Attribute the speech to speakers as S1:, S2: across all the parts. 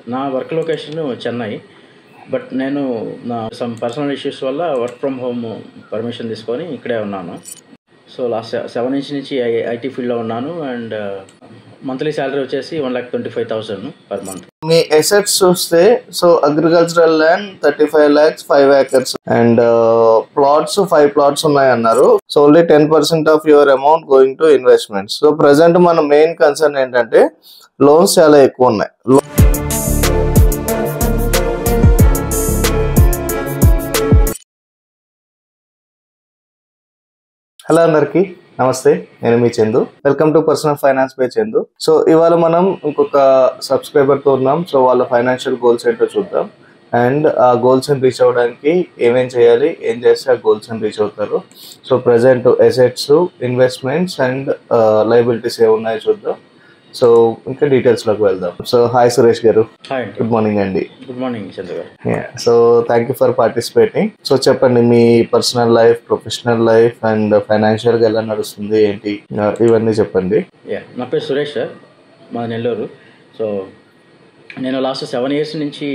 S1: నా work location Chennai. But నేను నా సమ్ పర్సనల్ ఇష్యూస్ వల్ల వర్క్ ఫ్రమ్ హోమ్ పర్మిషన్ తీసుకొని ఇక్కడే ఉన్నాను. సో లాస్ట్ 7 నుంచి ఐటీ ఫీల్డ్లో ఉన్నాను. అండ్ మంత్లీ శాలరీ వచ్చేసి 1,25,000 పర్ మంత్.
S2: మీ అసెట్స్ చూస్తే so agricultural land 35 lakhs 5 acres and plots 5 plots ఉన్నాయి అన్నారు. So only 10% of your amount going to investments. So present మన మెయిన్ కన్సర్న్ ఏంటంటే లోన్స్ చాలా ఎక్కువ ఉన్నాయి. హలో అందరికి నమస్తే, నేను మీ Chandu. Welcome to personal finance by Chandu. So ఇవాళ మనం ఇంకొక సబ్స్క్రైబర్తో ఉన్నాం. సో వాళ్ళ ఫైనాన్షియల్ గోల్స్ ఏంటో చూద్దాం. అండ్ ఆ గోల్స్ని రీచ్ అవ్వడానికి ఏమేం చేయాలి, ఏం చేస్తే ఆ గోల్స్ని రీచ్ అవుతారు. So present assets, investments and liabilities ఏమున్నాయో చూద్దాం. సో ఇంకా డీటెయిల్స్లోకి వెళ్దాం. So hi Suresh garu.
S1: Hi,
S2: good morning అండి.
S1: Good morning Chandra garu.
S2: So thank you for participating. So చెప్పండి, మీ personal life, professional life and ఫైనాన్షియల్గా ఎలా నడుస్తుంది ఏంటి, ఇవన్నీ చెప్పండి.
S1: నా పేరు సురేష్ సార్, మా నెల్లూరు. సో నేను లాస్ట్ 7 years నుంచి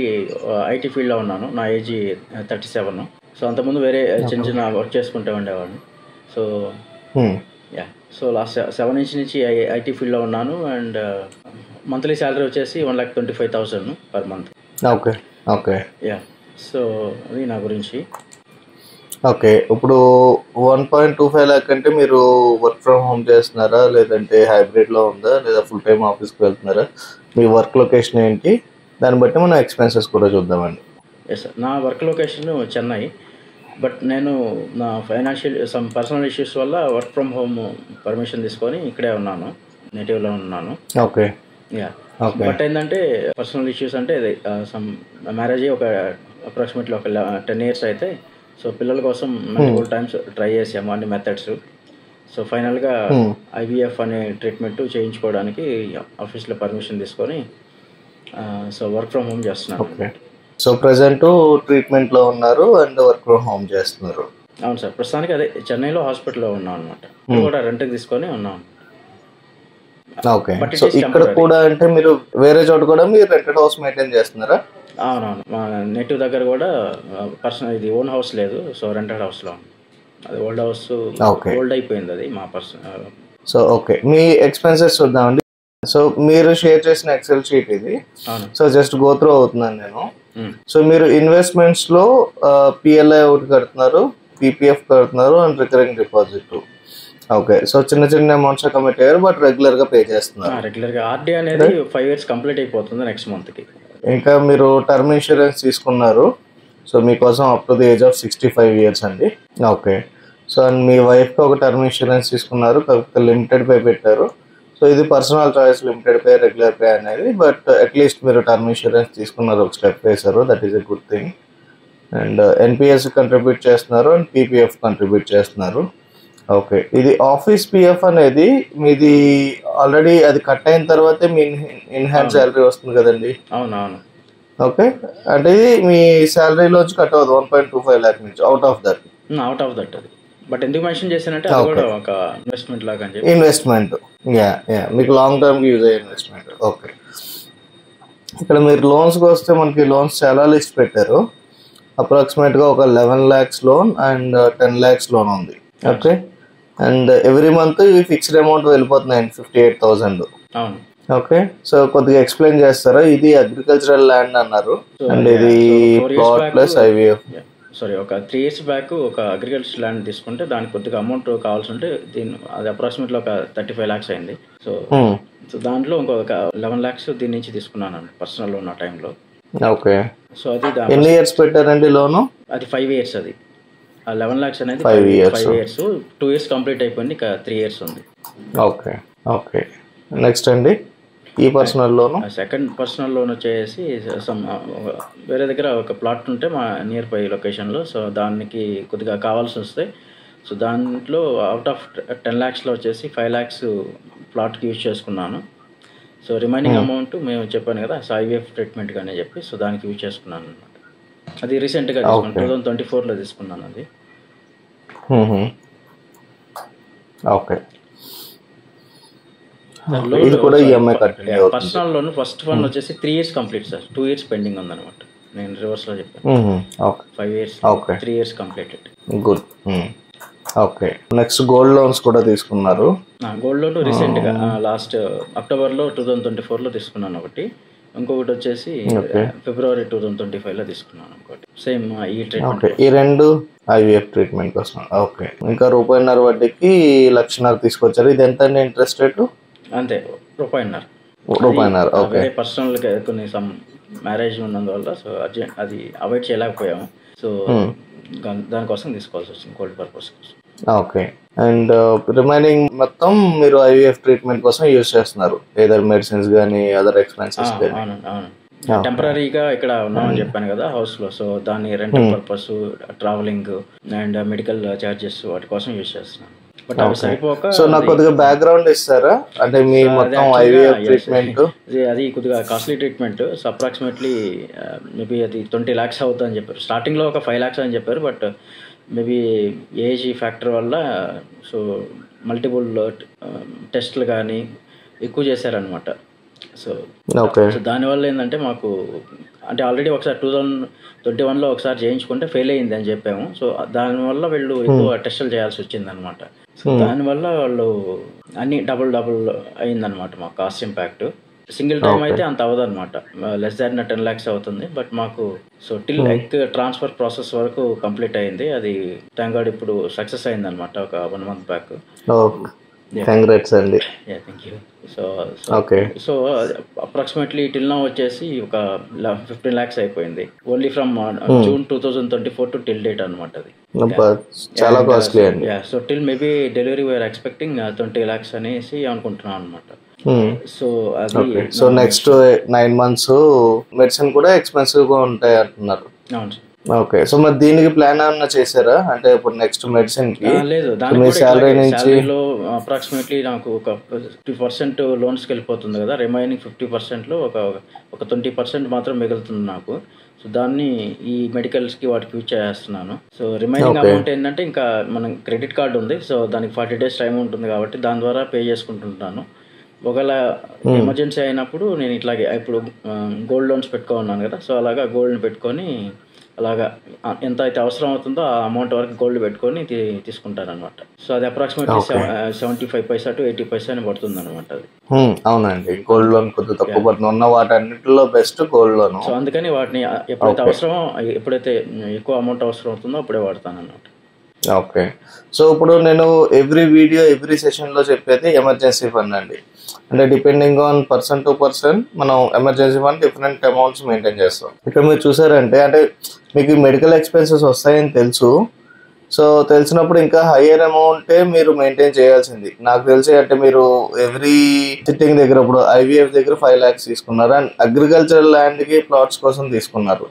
S1: ఐటీ ఫీల్డ్లో ఉన్నాను. నా ఏజ్ 37. సో అంతకుముందు వేరే చిన్న చిన్న వర్క్ చేసుకుంటూ ఉండేవాడిని. సో సో లాస్ట్ 7 నుంచి ఐటీ ఫీల్డ్లో ఉన్నాను. అండ్ మంత్లీ శాలరీ వచ్చేసి 1,25,000 per month.
S2: Okay okay
S1: so అది నా గురించి.
S2: ఓకే, ఇప్పుడు 1.25 lakh అంటే మీరు వర్క్ ఫ్రమ్ హోమ్ చేస్తున్నారా, లేదంటే హైబ్రిడ్లో ఉందా, లేదా ఫుల్ టైమ్ ఆఫీస్కి వెళ్తున్నారా, మీ వర్క్ లొకేషన్ ఏంటి, దాన్ని బట్టి మనం ఎక్స్పెన్సెస్ కూడా చూద్దామండి.
S1: ఎస్ సార్, నా వర్క్ లొకేషన్ చెన్నై. బట్ నేను నా సమ్ పర్సనల్ ఇష్యూస్ వల్ల వర్క్ ఫ్రమ్ హోమ్ పర్మిషన్ తీసుకొని ఇక్కడే ఉన్నాను, నేటివ్లో ఉన్నాను.
S2: ఓకే
S1: బట్ ఏంటంటే పర్సనల్ ఇష్యూస్ అంటే సమ్ మ్యారేజ్ ఒక అప్రాక్సిమేట్లీ ఒక 10 years అయితే. సో పిల్లల కోసం మల్టిపుల్ టైమ్స్ ట్రై చేసాము అన్ని మెథడ్స్. సో ఫైనల్గా IVF అనే ట్రీట్మెంట్ చేయించుకోవడానికి ఆఫీస్లో పర్మిషన్ తీసుకొని సో వర్క్ ఫ్రమ్ హోమ్ చేస్తున్నాను.
S2: సో ప్రజెంట్ ట్రీట్మెంట్లో ఉన్నారు అండ్ వర్క్ ఫ్రమ్ హోమ్ చేస్తున్నారు.
S1: అవును సార్, ప్రస్తుతానికి అదే చెన్నైలో హాస్పిటల్లో ఉన్నాం అనమాట. కూడా రెంట్కి తీసుకొని ఉన్నాం.
S2: ఓకే, సో ఇక్కడ కూడా అంటే మీరు వేరే చోట కూడా మీరు రెంటెడ్ హౌస్ మెయింటైన్ చేస్తున్నారా?
S1: అవునవును, మా నేటివ్ దగ్గర కూడా పర్సనల్ ఇది ఓన్ హౌస్ లేదు. సో రెంటెడ్ హౌస్లో అది ఓల్డ్ హౌస్, ఓల్డ్ అయిపోయింది అది మా పర్సనల్.
S2: సో ఓకే, మీ ఎక్స్పెన్సెస్ చూద్దామండి. సో మీరు షేర్ చేసిన ఎక్సెల్ షీట్ ఇది. సో జస్ట్ గో త్రూ అవుతున్నాను నేను. సో మీరు ఇన్వెస్ట్మెంట్స్ లో PLI ఒకటి కడుతున్నారు, PPF కడుతున్నారు and recurring deposit. Okay, so చిన్న చిన్న అమౌంట్స్ కమిట్ అయ్యారు, బట్ రెగ్యులర్ గా పే చేస్తున్నారు.
S1: రెగ్యులర్ గా RD అనేది 5 years కంప్లీట్ అయిపోతుంది నెక్స్ట్ మంత్ కి.
S2: ఇంకా మీరు టర్మ్ ఇన్సూరెన్స్ తీసుకున్నారు. సో మీకోసం up to the age of 65 years అండి. ఓకే, సో అండ్ మీ వైఫ్ కి ఒక టర్మ్ ఇన్సూరెన్స్ తీసుకున్నారు, కాకపోతే లిమిటెడ్ పే పెట్టారు. సో ఇది personal choice, limited pay, regular pay అనేది. బట్ అట్లీస్ట్ మీరు టర్మ్ ఇన్సూరెన్స్ తీసుకున్నారు, ఒక స్టెప్ వేశారు, that is a good thing. And NPS contribute చేస్తున్నారు అండ్ PPF కంట్రిబ్యూట్ చేస్తున్నారు. ఓకే, ఇది ఆఫీస్ PF అనేది మీది ఆల్రెడీ అది కట్ అయిన తర్వాతే మీ ఇన్ హ్యాండ్ శాలరీ వస్తుంది కదండి?
S1: అవునవును.
S2: ఓకే, అంటే ఇది మీ శాలరీలోంచి కట్ అవ్వదు 1.25 lakh నుంచి, అవుట్ ఆఫ్ దట్
S1: అది. బట్ ఎందుకు మెన్షన్ చేశానంటే అది కూడా ఒక ఇన్వెస్ట్మెంట్ లాగా అని చెప్పి.
S2: ఇన్వెస్ట్మెంట్, మీకు లాంగ్ టర్మ్ యూజ్ అయ్యే ఇన్వెస్ట్మెంట్. ఓకే, ఇక్కడ మీరు లోన్స్కి వస్తే మనకి లోన్స్ చాలా లిస్ట్ పెట్టారు. అప్రాక్సిమేట్గా ఒక 11 lakhs loan and 10 lakhs loan ఉంది. ఓకే, అండ్ ఎవ్రీ మంత్ ఇవి ఫిక్స్డ్ అమౌంట్ వెళ్ళిపోతున్నాయి 58,000.
S1: అవును.
S2: ఓకే, సో కొద్దిగా ఎక్స్ప్లెయిన్ చేస్తారా? ఇది అగ్రికల్చరల్ ల్యాండ్ అన్నారు అండ్ ఇది ప్లాట్ ప్లస్ IVF.
S1: సారీ, ఒక 3 years బ్యాక్ ఒక అగ్రికల్చర్ ల్యాండ్ తీసుకుంటే దానికి కొద్దిగా అమౌంట్ కావాల్సి ఉంటే అది అప్రాక్సిమేట్లీ ఒక 35 lakhs అయింది. సో దాంట్లో ఇంకొక 11 lakhs దీని నుంచి తీసుకున్నాను పర్సనల్ లోన్ ఆ టైంలో.
S2: ఓకే,
S1: సో అది
S2: ఎన్ని ఇయర్స్ పెట్టారండి లోను?
S1: అది 5 years. అది 11 lakhs అనేది
S2: 5 years.
S1: 2 years కంప్లీట్ అయిపోయింది, ఇంకా 3 years ఉంది.
S2: ఓకే ఓకే, నెక్స్ట్ అండి ఈ personal loan.
S1: Second personal loan వచ్చేసి వేరే దగ్గర ఒక ప్లాట్ ఉంటే మా నియర్ బై లొకేషన్లో. సో దానికి కొద్దిగా కావాల్సి వస్తే సో దాంట్లో అవుట్ ఆఫ్ 10 lakhsలో వచ్చేసి 5 lakhs ప్లాట్కి యూజ్ చేసుకున్నాను. సో రిమైనింగ్ అమౌంట్ మేము చెప్పాను కదా IVF ట్రీట్మెంట్ కానీ చెప్పి, సో దానికి యూజ్ చేసుకున్నాను అనమాట. అది రీసెంట్గా తీసుకున్నాను, 2024లో తీసుకున్నాను అది.
S2: ఓకే, ఇది కూడా ఈఎంఐ కంటిన్యూ అవుతుంది.
S1: పర్సనల్ లోన్ ఫస్ట్ వన్ వచ్చేసి 3 years complete sir. 2 years pending ఉందన్నమాట. నేను రివర్స్లో చెప్పాను.
S2: Okay
S1: 5 years, 3 years completed.
S2: Good. Okay, next gold loans కూడా తీసుకున్నారు.
S1: గోల్డ్ లోన్ రీసెంట్గా లాస్ట్ అక్టోబర్లో 2024లో తీసుకున్నాను ఒకటి. ఇంకొకటి వచ్చేసి ఫిబ్రవరి 2025లో తీసుకున్నాను ఒకటి. సేమ్ ఈ ట్రీట్మెంట్.
S2: ఈ రెండు ఐవీఎఫ్ ట్రీట్మెంట్ కోసం. ఓకే, ఇంకా రూపాయిన్నర వడ్డీకి 1,00,000 తీసుకొచ్చారు. ఇది ఎంత అండి ఇంట్రెస్ట్ రేటు?
S1: అంతే, రూపాయిన్నర.
S2: ఓకే.
S1: పర్సనల్ కొన్ని సమ్ మ్యారేజ్ ఉన్నందువల్ల సో అది అవాయిడ్ చేయలేకపోయాము. సో దానికోసం తీసుకోవాల్సి వచ్చింది, గోల్డ్ పర్పస్ కోసం.
S2: ఓకే, అండ్ రిమైనింగ్ మొత్తం మీరు ఐవీఎఫ్ ట్రీట్మెంట్ కోసం యూజ్ చేస్తున్నారు, ఏదర్ మెడిసిన్స్ కానీ అదర్ ఎక్స్పెన్సెస్ కానీ?
S1: అవును. టెంపరీగా ఇక్కడ ఉన్నామని చెప్పాను కదా హౌస్ లో. సో దాని rental purpose, travelling and medical charges వాటి కోసం యూజ్ చేస్తున్నాను. బట్ అవి సరిపోక.
S2: సో నాకు కొద్దిగా బ్యాక్గ్రౌండ్ ఇస్తారా, అంటే మీ మొత్తం ఐవీఎఫ్ ట్రీట్మెంట్?
S1: అది కొద్దిగా costly treatment. So approximately maybe అది 20 lakhs అవుతుందని చెప్పారు. స్టార్టింగ్లో ఒక 5 lakhs అని చెప్పారు. బట్ మేబీ ఏజ్ ఫ్యాక్టర్ వల్ల సో మల్టిపుల్ టెస్ట్లు కానీ ఎక్కువ చేశారనమాట. సో దానివల్ల ఏంటంటే మాకు అంటే ఆల్రెడీ ఒకసారి 2021లో ఒకసారి చేయించుకుంటే ఫెయిల్ అయ్యింది అని చెప్పాము. సో దానివల్ల వీళ్ళు ఎక్కువ టెస్టులు చేయాల్సి వచ్చింది అనమాట. సో దానివల్ల వాళ్ళు అన్ని డబుల్ అయిందనమాట మాకు కాస్ట్ ఇంపాక్ట్. సింగిల్ టైం అయితే అంత అవ్వదు అనమాట, లెస్ దాన్ 10 lakhs అవుతుంది. బట్ మాకు so till egg transfer process వరకు కంప్లీట్ అయింది. అది థ్యాంక్ గాడ్ ఇప్పుడు సక్సెస్ అయింది అనమాట ఒక 1 month బ్యాక్.
S2: కంగ్రాట్స్ అండి.
S1: Thank you. So approximately till now వచ్చేసి ఒక 15 lakhs అయిపోయింది. Only from June 2024 to till date అనమాట. అది
S2: చాలా కాస్ట్లీ అండి.
S1: So till maybe delivery we're expecting 20 lakhs అనేసి అనుకుంటున్నాం అనమాట. సో అది
S2: సో నెక్స్ట్ 9 months మెడిసిన్ కూడా ఎక్స్పెన్సివ్ గా ఉంటాయి అంటున్నారు.
S1: అవును సార్.
S2: ఓకే, సో మరి దీనికి ప్లాన్ ఏమన్నా చేశారా, అంటే ఇప్పుడు నెక్స్ట్ మెడిసిన్ కి?
S1: లేదు,
S2: మీ సాలరీ నుంచి
S1: అప్రాక్సిమేట్లీ నాకు ఒక 50% లోన్స్కి వెళ్ళిపోతుంది కదా. రిమైనింగ్ 50%లో ఒక 20% మాత్రం మిగులుతుంది నాకు. సో దాన్ని ఈ మెడికల్స్కి వాటికి యూజ్ చేస్తున్నాను. సో రిమైనింగ్ అమౌంట్ ఏంటంటే ఇంకా మనం క్రెడిట్ కార్డు ఉంది. సో దానికి 40 days టైం ఉంటుంది కాబట్టి దాని ద్వారా పే చేసుకుంటుంటాను. ఒకవేళ ఎమర్జెన్సీ అయినప్పుడు నేను ఇట్లాగే ఇప్పుడు గోల్డ్ లోన్స్ పెట్టుకున్నాను కదా. సో అలాగా గోల్డ్ని పెట్టుకొని అలాగా ఎంత అయితే అవసరం అవుతుందో ఆ అమౌంట్ వరకు గోల్డ్ పెట్టుకొని తీసుకుంటాను అనమాట. సో అది అప్రాక్సిమేట్లీ 75 paisa to 80 paisa అని పడుతుంది అనమాట. అది
S2: అవునండి, గోల్డ్ లోన్ కొద్దిగా తక్కువ పడుతుంది. ఉన్న వాటన్నిటిలో బెస్ట్ గోల్డ్ లోన్.
S1: సో అందుకని వాటిని ఎప్పుడైతే అవసరమో, ఎప్పుడైతే ఎక్కువ అమౌంట్ అవసరం అవుతుందో అప్పుడే వాడతాను అన్నమాట.
S2: ఓకే, సో ఇప్పుడు నేను ఎవ్రీ సెషన్లో చెప్పేది ఎమర్జెన్సీ ఫండ్ అండి. అంటే depending on person to person మనం emergency fund different amounts maintain చేస్తాం. ఇక్కడ మీరు చూసారంటే అంటే మీకు మెడికల్ ఎక్స్పెన్సెస్ వస్తాయని తెలుసు. సో తెలిసినప్పుడు ఇంకా హయ్యర్ అమౌంటే మీరు మెయింటైన్ చేయాల్సింది. నాకు తెలిసి అంటే మీరు ఎవ్రీ సిట్టింగ్ దగ్గర ఇప్పుడు ఐవీఎఫ్ దగ్గర 5 lakhs తీసుకున్నారు అండ్ అగ్రికల్చరల్ ల్యాండ్కి ప్లాట్స్ కోసం తీసుకున్నారు.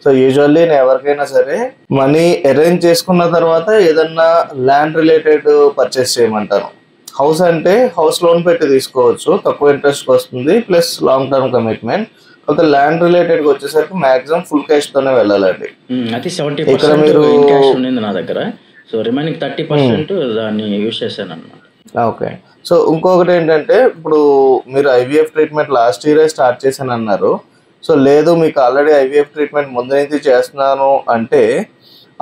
S2: సో యూజువల్లీ నేను ఎవరికైనా సరే మనీ అరేంజ్ చేసుకున్న తర్వాత ఏదన్నా ల్యాండ్ రిలేటెడ్ పర్చేస్ చేయమంటాను. హౌస్ అంటే హౌస్ లోన్ పెట్టి తీసుకోవచ్చు, తక్కువ ఇంట్రెస్ట్ వస్తుంది, ప్లస్ లాంగ్ టర్మ్ కమిట్మెంట్. ఒక ల్యాండ్ రిలేటెడ్ వచ్చేసరికి మాక్సిమం ఫుల్ క్యాష్ తోనే వెళ్ళాలండి.
S1: అది 70% క్యాష్ ఉంది నా దగ్గర. సో రిమైనింగ్ 30% దాన్ని యూజ్ చేశాను అన్నమాట.
S2: ఓకే, సో ఇంకొకటి ఏంటంటే ఇప్పుడు మీరు ఐవీఎఫ్ ట్రీట్మెంట్ లాస్ట్ ఇయరే స్టార్ట్ చేశాను అన్నారు. సో లేదు మీకు ఆల్రెడీ ఐవీఎఫ్ ట్రీట్మెంట్ ముందు నుంచి చేస్తున్నాను అంటే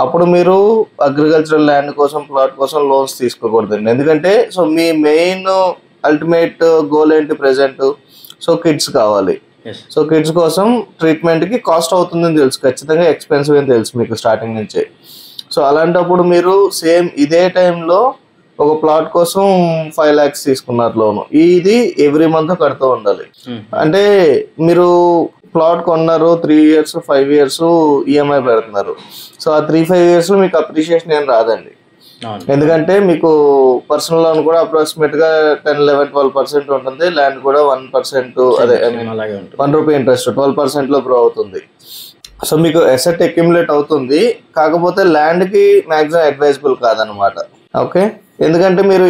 S2: అప్పుడు మీరు అగ్రికల్చరల్ ల్యాండ్ కోసం ప్లాట్ కోసం లోన్స్ తీసుకోకూడదండి. ఎందుకంటే సో మీ మెయిన్ అల్టిమేట్ గోల్ ఏంటి ప్రెసెంట్? సో కిడ్స్ కావాలి. సో కిడ్స్ కోసం ట్రీట్మెంట్కి కాస్ట్ అవుతుందని తెలుసు, ఖచ్చితంగా ఎక్స్పెన్సివ్ అని తెలుసు మీకు స్టార్టింగ్ నుంచే. సో అలాంటప్పుడు మీరు సేమ్ ఇదే టైంలో ఒక ప్లాట్ కోసం 5 lakhs తీసుకున్నారు లోను. ఇది ఎవ్రీ మంత్ కడుతూ ఉండాలి. అంటే మీరు ప్లాట్ కొన్నారు 3 years 5 years ఈఎంఐ పెడుతున్నారు. సో ఆ 3-5 years మీకు అప్రిషియేషన్ ఏం రాదండి. ఎందుకంటే మీకు పర్సనల్ లోన్ కూడా అప్రాక్సిమేట్ గా 10-11-12% ఉంటుంది. ల్యాండ్ కూడా 1%, అదే 1 rupee ఇంట్రెస్ట్ 12% లో గ్రో అవుతుంది. సో మీకు అసెట్ అక్యుములేట్ అవుతుంది. కాకపోతే ల్యాండ్ కి మాక్సిమం అడ్వైజబుల్ కాదనమాట. ఓకే, ఎందుకంటే మీరు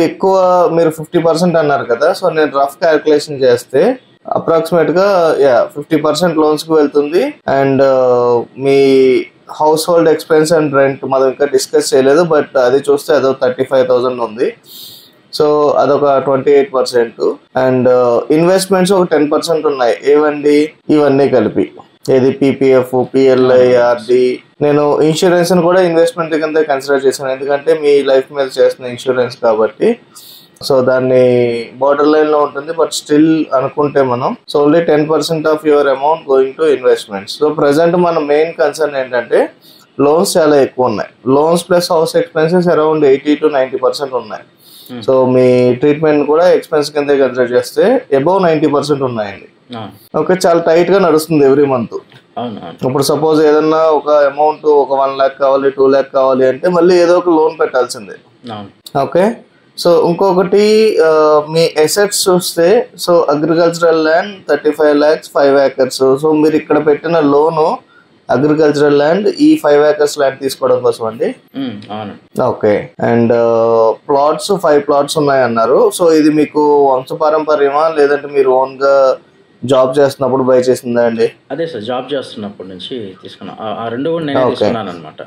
S2: 50% అన్నారు కదా. సో నేను రఫ్ క్యాల్కులేషన్ చేస్తే అప్రాక్సిమేట్ గా 50% లోన్స్ కి వెళ్తుంది. And me house hold expense and rent మనం ఇంకా డిస్కస్ చేయలేదు, బట్ అది చూస్తే అదో 35,000 ఉంది. సో అదొక 28%. అండ్ ఇన్వెస్ట్మెంట్స్ ఒక 10% ఉన్నాయి. ఏవండి ఇవన్నీ కలిపి, ఏది పీపీఎఫ్, పిఎల్ఐ, ఆర్డి. నేను ఇన్సూరెన్స్ కూడా ఇన్వెస్ట్మెంట్ కింద కన్సిడర్ చేశాను, ఎందుకంటే మీ లైఫ్ మీద చేస్తున్న ఇన్సూరెన్స్ కాబట్టి. సో దాన్ని బార్డర్ లైన్ లో ఉంటుంది, బట్ స్టిల్ అనుకుంటే మనం so only 10% of your amount going to investments. So present మన మెయిన్ కన్సర్న్ ఏంటంటే లోన్స్ చాలా ఎక్కువ ఉన్నాయి. Loans plus house expenses around 80 to 90% ఉన్నాయి. సో మీ ట్రీట్మెంట్ కూడా ఎక్స్పెన్స్ కింద కన్సిడర్ చేస్తే అబౌవ్ 90% ఉన్నాయండి. ఓకే, చాలా టైట్ గా నడుస్తుంది ఎవ్రీ మంత్. ఇప్పుడు సపోజ్ ఏదన్నా ఒక అమౌంట్ ఒక 1 lakh కావాలి, 2 lakh కావాలి అంటే మళ్ళీ ఏదో ఒక లోన్ పెట్టాల్సిందే. ఓకే, సో ఇంకొకటి మీ అసెట్స్ చూస్తే, so agricultural land 35 lakhs, 5 acres. So మీరు ఇక్కడ పెట్టిన లోను అగ్రికల్చరల్ ల్యాండ్, ఈ 5 acres ల్యాండ్ తీసుకోవడం కోసం అండి. ఓకే, అండ్ ప్లాట్స్ 5 plots ఉన్నాయి అన్నారు. సో ఇది మీకు వంశపారంపర్యమా లేదంటే మీరు ఓన్ గా జాబ్ చేస్తున్నప్పుడు బై చేసిందా అండి?
S1: అదే సార్, జాబ్ చేస్తున్నప్పటి నుంచి తీసుకున్నా. ఆ రెండు కూడా నేనే తీసుకున్నాను అనమాట,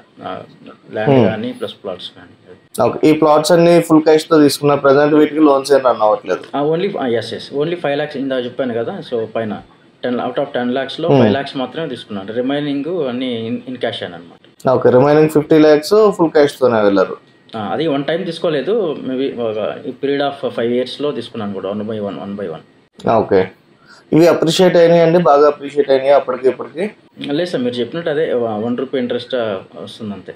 S1: ల్యాండ్ కానీ ప్లస్ ప్లాట్స్ కానీ.
S2: ఓకే, ఈ ప్లాట్స్ అన్ని ఫుల్ క్యాష్ తో తీసుకున్నా. ప్రెసెంట్ వీటికి లోన్స్ ఏం రన్ అవ్వట్లేదు.
S1: ఓన్లీ ఓన్లీ 5 lakhs ఇందా చెప్పాను కదా. సో పైన 10 out of 10 lakhs లో 5 lakhs మాత్రమే తీసుకున్నాను. రిమైనింగ్ అన్ని ఇన్ క్యాష్ అనమాట.
S2: Okay, remaining 50 lakhs full cash తోనే వెళ్ళారు.
S1: అది వన్ టైం తీసుకోలేదు, మేబీ ఈ పీరియడ్ ఆఫ్ 5 years లో తీసుకున్నాను కూడా, 1 by 1.
S2: ఓకే, ఇవి అప్రిషియేట్ అయినాయి అండి, బాగా అప్రిషియేట్ అయినాయి అప్పటికి ఇప్పటికి?
S1: లేదు సార్, మీరు చెప్పినట్టు అదే 1 rupee ఇంట్రెస్ట్ వస్తుంది అంతే.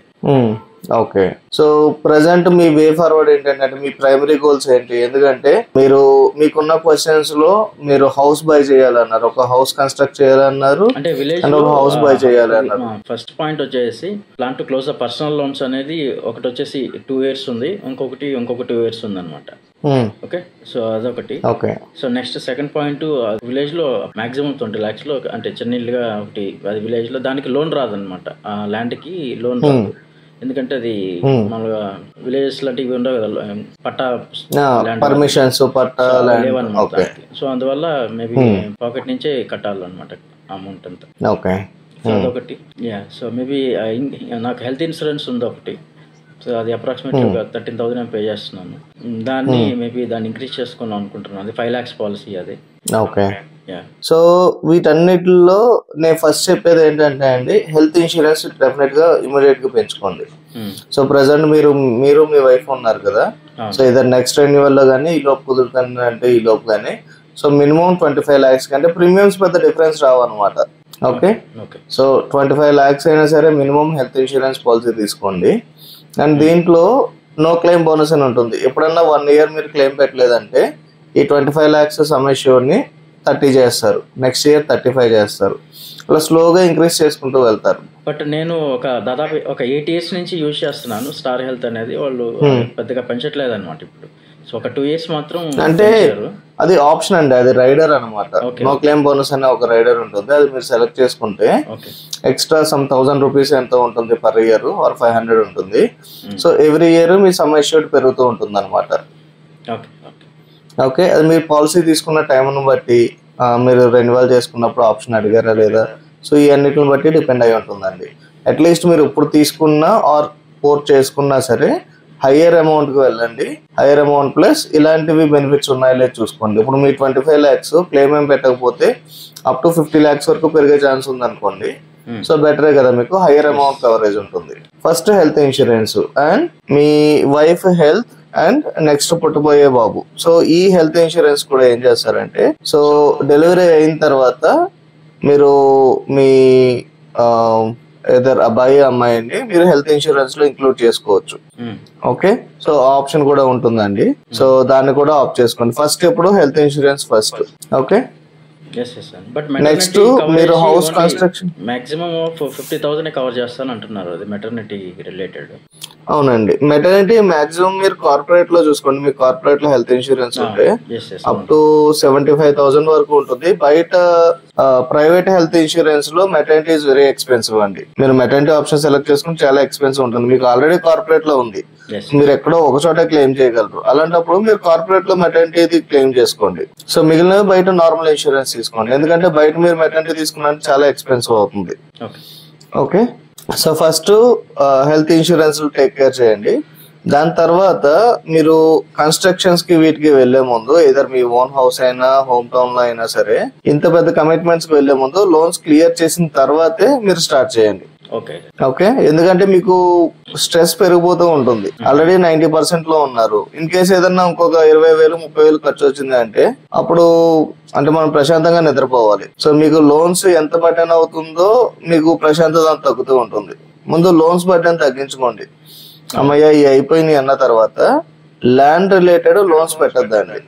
S2: ఓకే, సో ప్రెసెంట్ మీ వే ఫార్వర్డ్ ఏంటంటే మీ ప్రైమరీ గోల్స్ ఏంటి? ఎందుకంటే మీరు మీకున్న క్వశ్చన్స్ లో మీరు హౌస్ బై చేయాలన్నారు, ఒక హౌస్ కన్స్ట్రక్ట్ చేయాలన్నారు,
S1: అంటే విలేజ్
S2: హౌస్ బై చేయాలన్నారు.
S1: ఫస్ట్ పాయింట్ వచ్చేసి plan to close the personal loans అనేది ఒకటి వచ్చేసి 2 years ఉంది, ఇంకొక 2 years ఉంది అనమాట. ఓకే, సో అదొకటి.
S2: Okay,
S1: so next second point, village లో మాక్సిమం 20 lakhs లో, అంటే చిన్నగా ఒకటి అది విలేజ్ లో, దానికి లోన్ రాదనమాట. ఆ ల్యాండ్ కి లోన్ రాదు, ఎందుకంటే అది మామూలుగా విలేజెస్ లాంటి ఇవి ఉండవు కదా, పట్టా
S2: పర్మిషన్స్
S1: లేవన్నమాట. సో అందువల్ల మేబీ పాకెట్ నుంచే కట్టాలన్నమాట అమౌంట్ అంతా.
S2: ఓకే,
S1: సో అదొకటి. సో మేబీ నాకు హెల్త్ ఇన్సూరెన్స్ ఉంది ఒకటి. సో అది అప్రాక్సిమేట్లీ ఒక 13,000 పే చేస్తున్నాను. దాన్ని మేబీ దాన్ని ఇంక్రీజ్ చేసుకున్నాం అనుకుంటున్నాను. అది 5 lakhs పాలసీ అది.
S2: ఓకే, సో వీటన్నిటిలో నేను ఫస్ట్ చెప్పేది ఏంటంటే అండి, హెల్త్ ఇన్సూరెన్స్ డెఫినెట్ గా ఇమీడియట్ గా పెంచుకోండి. సో ప్రెసెంట్ మీరు మీ వైఫ్ ఉన్నారు కదా, సో ఇదర్ నెక్స్ట్ రెన్యువల్ లో కానీ ఈ లోపు కుదురుతుంది అంటే ఈ లోపు కానీ, సో మినిమం 25 lakhs కంటే ప్రీమియమ్స్ పెద్ద డిఫరెన్స్ రావు అనమాట. ఓకే, సో 25 lakhs అయినా సరే మినిమం హెల్త్ ఇన్సూరెన్స్ పాలసీ తీసుకోండి. అండ్ దీంట్లో నో క్లెయిమ్ బోనస్ అని ఉంటుంది. ఎప్పుడన్నా 1 year మీరు క్లెయిమ్ పెట్టలేదంటే ఈ 25 lakhs సమ్ అష్యూర్డ్ ని 30 చేస్తారు, నెక్స్ట్ ఇయర్ 35 చేస్తారు, అలా స్లోగా ఇంక్రీజ్ చేసుకుంటూ వెళ్తారు.
S1: బట్ నేను దాదాపు ఒక 8 years నుంచి యూజ్ చేస్తున్నాను స్టార్ హెల్త్ అనేది. వాళ్ళు పెద్దగా పెంచట్లేదు అనమాట ఇప్పుడు. సో ఒక 2 years మాత్రం,
S2: అంటే అది ఆప్షన్ అండి, అది రైడర్ అనమాట. నో క్లెయిమ్ బోనస్ అనే ఒక రైడర్ ఉంటుంది, అది మీరు సెలెక్ట్ చేసుకుంటే ఎక్స్ట్రా సమ్ 1000 rupees ఎంతో ఉంటుంది పర్ ఇయర్, ఆర్ 500 ఉంటుంది. So every year me sum assured పెరుగుతూ ఉంటుంది అనమాట. ఓకే, అది మీరు పాలసీ తీసుకున్న టైంను బట్టి, మీరు రెన్యువల్ చేసుకున్నప్పుడు ఆప్షన్ అడిగారా లేదా, సో ఈ అన్నిటిని బట్టి డిపెండ్ అయి ఉంటుందండి. అట్లీస్ట్ మీరు ఇప్పుడు తీసుకున్నా ఆర్ పోర్ట్ చేసుకున్నా సరే హయ్యర్ అమౌంట్కి వెళ్ళండి. హయ్యర్ అమౌంట్ ప్లస్ ఇలాంటివి బెనిఫిట్స్ ఉన్నాయో లేదు చూసుకోండి. ఇప్పుడు మీ 25 lakhs క్లెయిమ్ ఏం పెట్టకపోతే అప్ టు 50 lakhs వరకు పెరిగే ఛాన్స్ ఉంది అనుకోండి. సో బెటరే కదా, మీకు హయ్యర్ అమౌంట్ కవరేజ్ ఉంటుంది. ఫస్ట్ హెల్త్ ఇన్సూరెన్స్ అండ్ మీ వైఫ్ హెల్త్ అండ్ నెక్స్ట్ పుట్టబోయే బాబు. సో ఈ హెల్త్ ఇన్సూరెన్స్ కూడా ఏం చేస్తారంటే, సో డెలివరీ అయిన తర్వాత మీరు మీ ఇద్దరు అబ్బాయి అమ్మాయిని మీరు హెల్త్ ఇన్సూరెన్స్ లో ఇంక్లూడ్ చేసుకోవచ్చు. ఓకే, సో ఆప్షన్ కూడా ఉంటుందండి. సో దాన్ని కూడా ఆప్ట్ చేసుకోండి. ఫస్ట్ ఎప్పుడు health insurance first. Okay, next మీరు హౌస్ కన్స్ట్రక్షన్
S1: మాక్సిమం 50,000 కవర్ చేస్తాను అంటున్నారు, అది మెటర్నిటీ రిలేటెడ్.
S2: అవునండి, మెటర్నిటీ మాక్సిమం మీరు కార్పొరేట్ లో చూసుకోండి. మీ కార్పొరేట్ లో హెల్త్ ఇన్సూరెన్స్ ఉంటే అప్ టు 75,000 వరకు ఉంటుంది. బయట ప్రైవేట్ హెల్త్ ఇన్సూరెన్స్ లో మెటర్నిటీ ఇస్ వెరీ ఎక్స్పెన్సివ్ అండి. మీరు మెటర్నిటీ ఆప్షన్ సెలెక్ట్ చేసుకుని చాలా ఎక్స్పెన్సివ్ ఉంటుంది. మీకు ఆల్రెడీ కార్పొరేట్ లో ఉంది, మీరు ఎక్కడో ఒక చోట క్లెయిమ్ చేయగలరు. అలాంటప్పుడు మీరు కార్పొరేట్ లో మెటర్నిటీ క్లెయిమ్ చేసుకోండి. సో మిగిలినవి బయట నార్మల్ ఇన్సూరెన్స్ తీసుకోండి, ఎందుకంటే బయట మీరు మెటర్నిటీ తీసుకున్నట్టు చాలా ఎక్స్పెన్సివ్ అవుతుంది. Okay, so first health insurance take care చేయండి. దాని తర్వాత మీరు కన్స్ట్రక్షన్స్ కి వీటికి వెళ్లే ముందు ఏదర్ మీ ఓన్ హౌస్ అయినా హోమ్ టౌన్ లో అయినా సరే ఇంత పెద్ద కమిట్మెంట్స్ కి వెళ్లే ముందు లోన్స్ క్లియర్ చేసిన తర్వాతే మీరు స్టార్ట్ చేయండి. ఓకే, ఎందుకంటే మీకు స్ట్రెస్ పెరిగిపోతూ ఉంటుంది. ఆల్రెడీ 90% లో ఉన్నారు. ఇన్ కేసు ఏదన్నా ఇంకొక 20,000 30,000 ఖర్చు వచ్చింది అంటే అప్పుడు అంటే మనం ప్రశాంతంగా నిద్రపోవాలి. సో మీకు లోన్స్ ఎంత బర్డెన్ అవుతుందో మీకు ప్రశాంతత తగ్గుతూ ఉంటుంది. ముందు లోన్స్ బర్డెన్ తగ్గించుకోండి. అమ్మయ్య ఈ అయిపోయినాయి అన్న తర్వాత ల్యాండ్ రిలేటెడ్ లోన్స్ పెట్టద్దండి.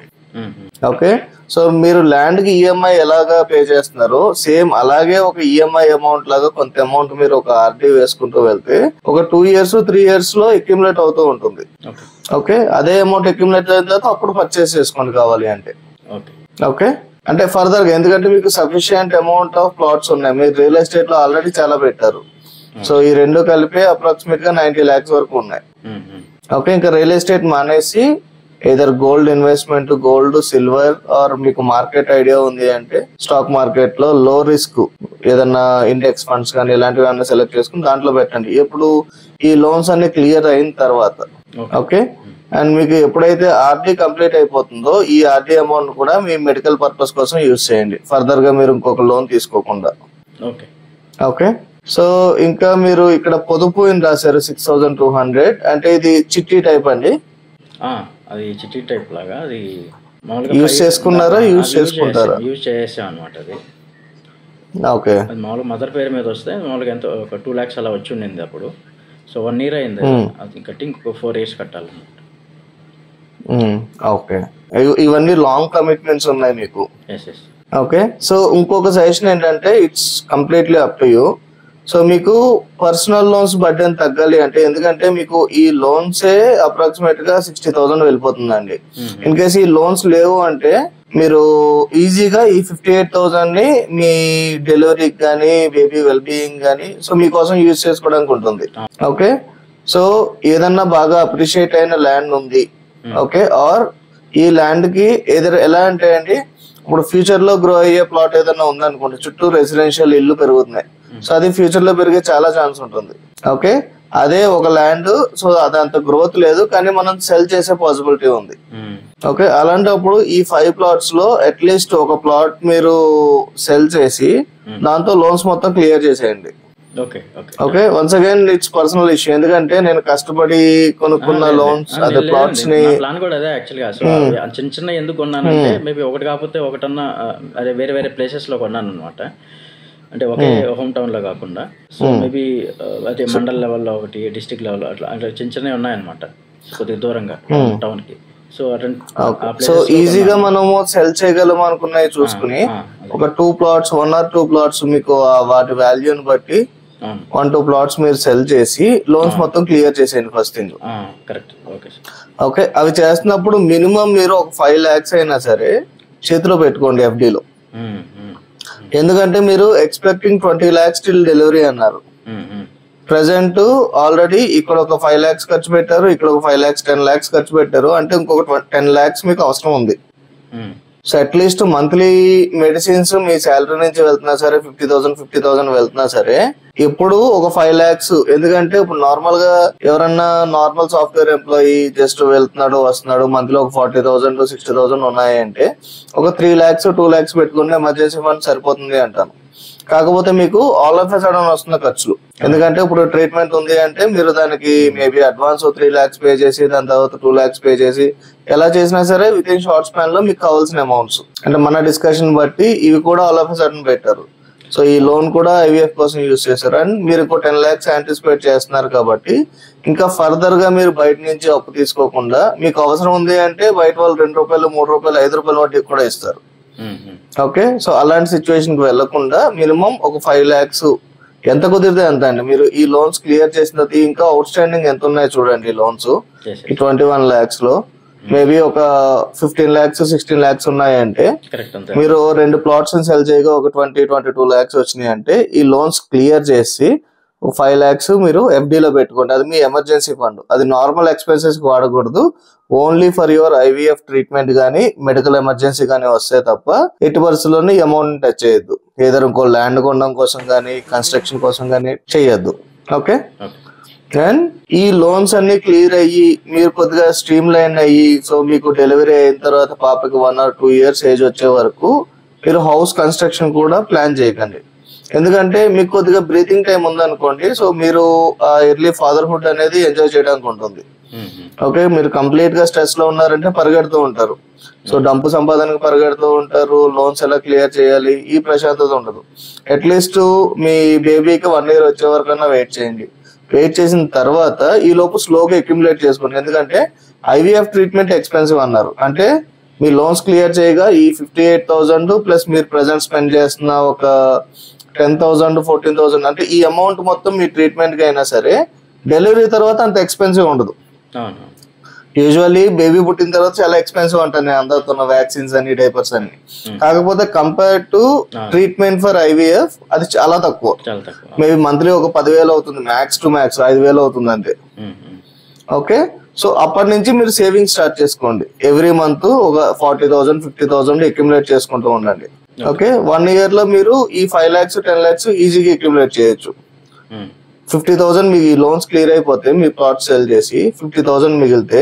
S2: ఓకే, సో మీరు ల్యాండ్ కి ఈఎంఐ ఎలాగా పే చేస్తున్నారో సేమ్ అలాగే ఒక ఈఎంఐ అమౌంట్ లాగా కొంత అమౌంట్ మీరు ఒక ఆర్డీ వేసుకుంటూ వెళ్తే ఒక 2 years 3 years లో అక్యుములేట్ అవుతూ ఉంటుంది. ఓకే, అదే అమౌంట్ అక్యుములేట్ అయిన తర్వాత అప్పుడు పర్చేస్ చేసుకోండి కావాలి అంటే. ఓకే, అంటే ఫర్దర్ గా ఎందుకంటే మీకు సఫిషియంట్ అమౌంట్ ఆఫ్ ప్లాట్స్ ఉన్నాయి. మీరు రియల్ ఎస్టేట్ లో ఆల్రెడీ చాలా పెట్టారు. సో ఈ రెండు కలిపి అప్రాక్సిమేట్ గా 90 lakhs వరకు ఉన్నాయి. ఓకే, ఇంకా రియల్ ఎస్టేట్ మానేసి either gold investment, gold, silver or మీకు మార్కెట్ ఐడియా ఉంది అంటే స్టాక్ మార్కెట్ లో లో రిస్క్ ఏదన్నా ఇండెక్స్ ఫండ్స్ కానీ ఇలాంటివి ఏమైనా సెలెక్ట్ చేసుకుని దాంట్లో పెట్టండి. ఎప్పుడు ఈ లోన్స్ అన్ని క్లియర్ అయిన తర్వాత. ఓకే, అండ్ మీకు ఎప్పుడైతే ఆర్డీ కంప్లీట్ అయిపోతుందో ఈ ఆర్డీ అమౌంట్ కూడా మీ మెడికల్ పర్పస్ కోసం యూజ్ చేయండి, ఫర్దర్ గా మీరు ఇంకొక లోన్ తీసుకోకుండా. ఓకే, సో ఇంకా మీరు ఇక్కడ పొదుపు అని రాశారు 6,200, అంటే ఇది చిట్టి టైప్ అండి.
S1: అది చిట్టి టైప్ లాగా అది
S2: యూజ్ చేసుకున్నారా? యూజ్ చేసుకుంటారా?
S1: యూజ్ చేసాం అనమాట అది.
S2: ఓకే,
S1: అది మామూలుగా మదర్ పేరు మీద వస్తే మామూలుగా ఎంతో ఒక 2 lakhs అలా వచ్చి ఉండింది అప్పుడు. సో 1 year అయింది అది కట్టి ఇంకొక 4 years కట్టాలన్నమాట.
S2: ఓకే, ఇవన్నీ లాంగ్ కమిట్మెంట్స్ ఉన్నాయి మీకు. ఓకే, సో ఇంకొక సజెషన్ ఏంటంటే it's completely up to you. So మీకు పర్సనల్ లోన్స్ బర్డెన్ తగ్గాలి అంటే, ఎందుకంటే మీకు ఈ లోన్సే అప్రాక్సిమేట్ గా 60,000 వెళ్ళిపోతుందండి. ఇన్ కేసు ఈ లోన్స్ లేవు అంటే మీరు ఈజీగా ఈ 58,000 ని మీ డెలివరీకి కానీ బేబీ వెల్ బీయింగ్ కానీ సో మీకోసం యూజ్ చేసుకోవడానికి ఉంటుంది. ఓకే, సో ఏదన్నా బాగా అప్రిషియేట్ అయిన ల్యాండ్ ఉంది, ఓకే, ఆర్ ఈ ల్యాండ్ కి ఎలా అంటే అండి ఇప్పుడు ఫ్యూచర్ లో గ్రో అయ్యే ప్లాట్ ఏదైనా ఉందనుకోండి, చుట్టూ రెసిడెన్షియల్ ఇల్లు పెరుగుతున్నాయి. సో అది ఫ్యూచర్ లో పెరిగే చాలా ఛాన్స్ ఉంటుంది. ఓకే, అదే ఒక ల్యాండ్ సో అది అంత గ్రోత్ లేదు కానీ మనం సెల్ చేసే పాసిబిలిటీ ఉంది. ఓకే, అలాంటప్పుడు ఈ 5 plots లో అట్లీస్ట్ ఒక ప్లాట్ మీరు సెల్ చేసి దాంతో లోన్స్ మొత్తం క్లియర్ చేసేయండి. Okay, once again it's personal issue, ఎందుకంటే నేను కష్టపడి కొనుక్కున్న లోన్స్ అదే ప్లాట్స్ ని
S1: ప్లాన్ కూడా అదే యాక్చువల్గా. సో చిన్న చిన్న ఎందుకు కొన్నానంటే మేబీ ఒకటి కాకపోతే ఒకటన్నా అదే వేరే వేరే ప్లేసెస్ లో కొన్నాను అనమాట. అంటే ఒకే హోమ్ టౌన్ లో కాకుండా సో మేబీ అదే మండల్ లెవెల్లో ఒకటి, డిస్ట్రిక్ట్ లెవెల్ అట్లా అట్లా చిన్న చిన్నవి ఉన్నాయన్నమాట కొద్దిగా దూరంగా టౌన్ కి.
S2: సో ఈజీగా మనము సెల్ చేయగలము అనుకున్నవి చూసుకుని ఒక 2 plots 1 or 2 plots మీకు వాటి వాల్యూని బట్టి 1-2 plots మీరు సెల్ చేసి లోన్స్ మొత్తం క్లియర్ చేసేయండి ఫస్ట్ థింగ్. ఓకే, అవి చేస్తున్నప్పుడు మినిమం మీరు ఒక 5 lakhs అయినా సరే చేతిలో పెట్టుకోండి FDలో. ఎందుకంటే మీరు ఎక్స్పెక్టింగ్ 20 lakhs టిల్ డెలివరీ అన్నారు. ప్రెసెంట్ ఆల్రెడీ ఇక్కడ ఒక 5 lakhs ఖర్చు పెట్టారు, ఇక్కడ ఒక 5 lakhs 10 lakhs ఖర్చు పెట్టారు, అంటే ఇంకొక 10 lakhs మీకు అవసరం ఉంది. సో అట్లీస్ట్ మంత్లీ మెడిసిన్స్ మీ శాలరీ నుంచి వెళ్తున్నా సరే 50,000 వెళ్తున్నా సరే ఇప్పుడు ఒక 5 lakhs, ఎందుకంటే ఇప్పుడు నార్మల్ గా ఎవరన్నా నార్మల్ సాఫ్ట్వేర్ ఎంప్లాయీ జస్ట్ వెళ్తున్నాడు వస్తున్నాడు మంత్లీ ఒక 40,000 to 60,000 ఉన్నాయి అంటే ఒక 3 lakhs 2 lakhs పెట్టుకుని ఎమర్జెన్సీ ఫండ్ సరిపోతుంది అంటాను. కాకపోతే మీకు ఆల్ ఆఫ్ ఎ సడన్ వస్తున్న ఖర్చులు, ఎందుకంటే ఇప్పుడు ట్రీట్మెంట్ ఉంది అంటే మీరు దానికి మేబీ అడ్వాన్స్ 3 lakhs పే చేసి దాని తర్వాత 2 lakhs పే చేసి ఎలా చేసినా సరే విత్ ఇన్ షార్ట్ స్పాన్ లో మీకు కావాల్సిన అమౌంట్స్ అంటే మన డిస్కషన్ బట్టి ఇవి కూడా ఆల్ ఆఫ్ ఎ సడన్ పెట్టారు. సో ఈ లోన్ కూడా IVF కోసం యూజ్ చేశారు అండ్ మీరు 10 lakhs యాంటిసిపేట్ చేస్తున్నారు కాబట్టి ఇంకా ఫర్దర్ గా మీరు బయట నుంచి అప్పు తీసుకోకుండా మీకు అవసరం ఉంది అంటే బయట వాళ్ళు ₹2 ₹3 ₹5 వడ్డీ కూడా ఇస్తారు. ఓకే, సో అలాంటి సిచ్యువేషన్ కి వెళ్లకుండా మినిమం ఒక 5 lakhs ఎంత కుదిరితే ఎంత అండి. మీరు ఈ లోన్స్ క్లియర్ చేసిన తర్వాత ఇంకా అవుట్ స్టాండింగ్ ఎంత ఉన్నాయో చూడండి. లోన్స్ ఈ 21 lakhs లో మేబీ ఒక 15 lakhs 16 lakhs ఉన్నాయంటే మీరు 2 plots సెల్ చేయగా ఒక 20-22 lakhs వచ్చినాయి అంటే ఈ లోన్స్ క్లియర్ చేసి 5 lakhs మీరు FDలో పెట్టుకోండి. అది మీ ఎమర్జెన్సీ ఫండ్, అది నార్మల్ ఎక్స్పెన్సెస్ కి వాడకూడదు. Only for your IVF treatment గానీ మెడికల్ ఎమర్జెన్సీ గానీ వస్తే తప్ప ఎట్టి పరిస్థితుల్లోనే ఈ అమౌంట్ టచ్ చేయొద్దు. ఏదో ఇంకో ల్యాండ్ కొనడం కోసం గానీ కన్స్ట్రక్షన్ కోసం గానీ చేయొద్దు. ఓకే, అండ్ ఈ లోన్స్ అన్ని క్లియర్ అయ్యి మీరు కొద్దిగా స్ట్రీమ్ లైన్ అయ్యి సో మీకు డెలివరీ అయిన తర్వాత పాపకి 1 or 2 years ఏజ్ వచ్చే వరకు మీరు హౌస్ కన్స్ట్రక్షన్ కూడా ప్లాన్ చేయకండి. ఎందుకంటే మీకు కొద్దిగా బ్రీతింగ్ టైం ఉందనుకోండి, సో మీరు ఎర్లీ ఫాదర్హుడ్ అనేది ఎంజాయ్ చేయడానికి ఉంటుంది. ఓకే, మీరు కంప్లీట్ గా స్ట్రెస్ లో ఉన్నారంటే పరిగెడుతూ ఉంటారు, సో డబ్బు సంపాదనకు పరిగెడుతూ ఉంటారు, లోన్స్ ఎలా క్లియర్ చేయాలి ఈ ప్రశాంతత ఉండదు. అట్లీస్ట్ మీ బేబీకి 1 year వచ్చే వరకన్నా వెయిట్ చేయండి. వెయిట్ చేసిన తర్వాత ఈ లోపు స్లోగా అక్యుములేట్ చేసుకోండి. ఎందుకంటే ఐవీఎఫ్ ట్రీట్మెంట్ ఎక్స్పెన్సివ్ అన్నారు, అంటే మీ లోన్స్ క్లియర్ చేయగా ఈ 58,000 ప్లస్ మీరు ప్రెసెంట్ స్పెండ్ చేస్తున్న ఒక 10,000 14,000 అంటే ఈ అమౌంట్ మొత్తం మీ ట్రీట్మెంట్ కి అయినా సరే డెలివరీ తర్వాత అంత ఎక్స్పెన్సివ్ ఉండదు. యూజువల్లీ బేబీ పుట్టిన తర్వాత చాలా ఎక్స్పెన్సివ్ ఉంటుంది అందరుతున్న వ్యాక్సిన్స్ అని డైపర్స్ అన్ని. కాకపోతే compare to treatment for IVF అది చాలా తక్కువ. మేబీ మంత్లీ ఒక 10,000 అవుతుంది, మ్యాక్స్ టు మ్యాక్స్ 5,000 అవుతుంది అంతే. ఓకే, సో అప్పటి నుంచి మీరు సేవింగ్ స్టార్ట్ చేసుకోండి. ఎవ్రీ మంత్ ఒక 40,000 50,000 అక్యుములేట్ చేసుకుంటూ ఉండండి. ఓకే, 1 year లో మీరు ఈ 5 lakhs 10 lakhs ఈజీగా అక్యుములేట్ చేయొచ్చు. 50,000 మీకు ఈ లోన్స్ క్లియర్ అయిపోతే మీ ప్లాట్ సేల్ చేసి 50,000 మిగిలితే